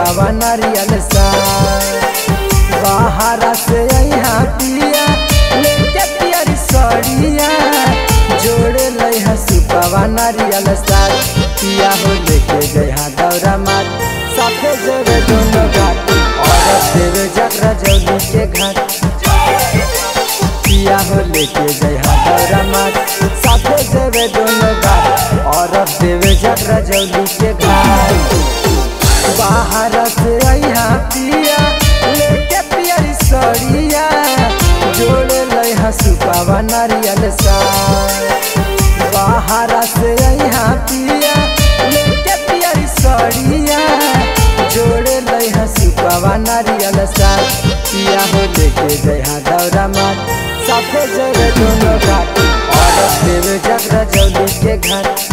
सुपावा नारियल सा बाहर से यहाँ पिया लेके पियरी सड़िया जोड़े लइहा सुपावा नारियल सा पिया हो लेके जइहा दौरा मात साथे जोड़े दोनों घाट और देवे जगरा जौली के घाट पिया हो लेके जइहा दौरा मात साथे जोड़े दोनों घाट और देवे जगरा जौली के घाट बाहर से यहाँ पिया लेके पियरी सड़िया जोड़े लइहा सुपावा नारियल सा बाहर से यहाँ पिया लेके पियरी सड़िया जोड़े लइहा सुपावा नारियल सा पिया हो लेके जइहा दौरा मात साथे जोड़े दोनों घाट और देवे जगरा जौली के घाट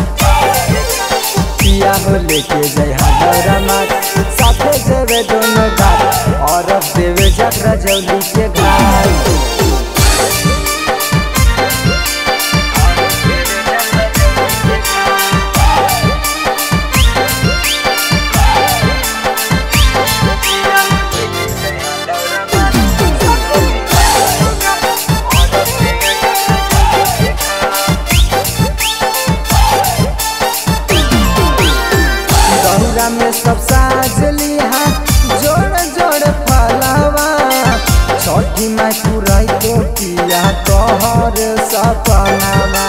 पिया हो लेके जइहा दौरा मात साथे जेवे दोनों घाट और देवे जगरा जौली के घाट में सब साजली हा जोड़ जोड़ फलावा छठी माई पुराई तो पिया तोहर सपनावा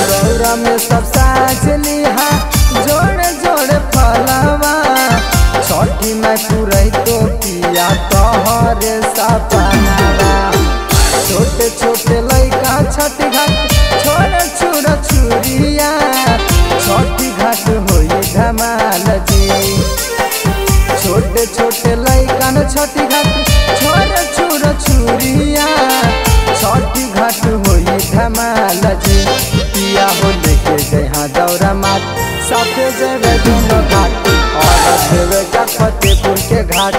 दौरा में सब साजली हा जोड़ जोड़ फलावा छठी माई पुराई तो पिया तोहर सपनावा छोटे छोटे लइका छठ घाट छोड़ छुरा छुरिया छठी घाट होई धमाल जी छोटे छोटे लइकन छठी घाट छोड़ छुरा छुरिया छठी घाट होई धमाल जी पिया हो लेके जइहा दौरा मात साथे जेवे दोनों घाट और देवे फतेहपुर के घाट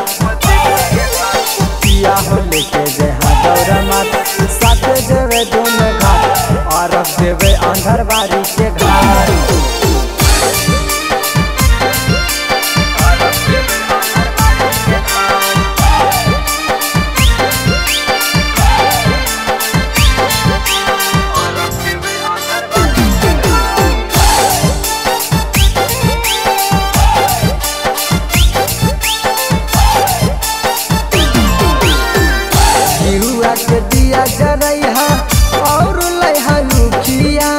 पिया हो लेके जइहा दौरा मात साथे जेवे दोनों घाट और देवे अंधरबारी के घाट के दिया जरैहा और लइहा लुखिया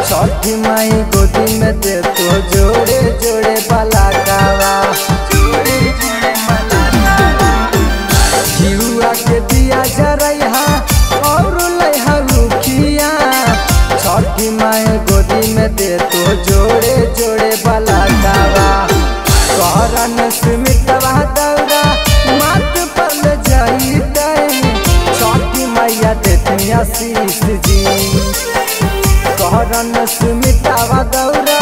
छठी माई गोदी में दे तो जोड़े जोड़े बलाकावा घिउआ के दिया जरैहा और लइहा लुखिया छठी माई गोदी में दे तो जोड़े जोड़े बलाकावा करन सुमितवा दौरा मात पर ले जाइते छठी मैया देती आशीष जी कहरन सुमितावा दौरा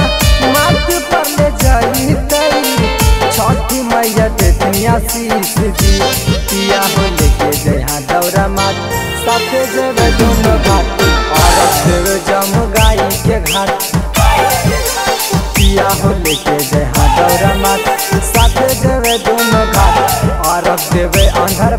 मात पर ले जाइते छठी मैया देती आशीष जी पिया हो लेके जइहा दौरा मात साथे जेवे दोनों घाट और देवे जमगाई के घाट पिया हो लेके जइहा दौरा मात साथे जेवे दोनों घाट और देवे अंधर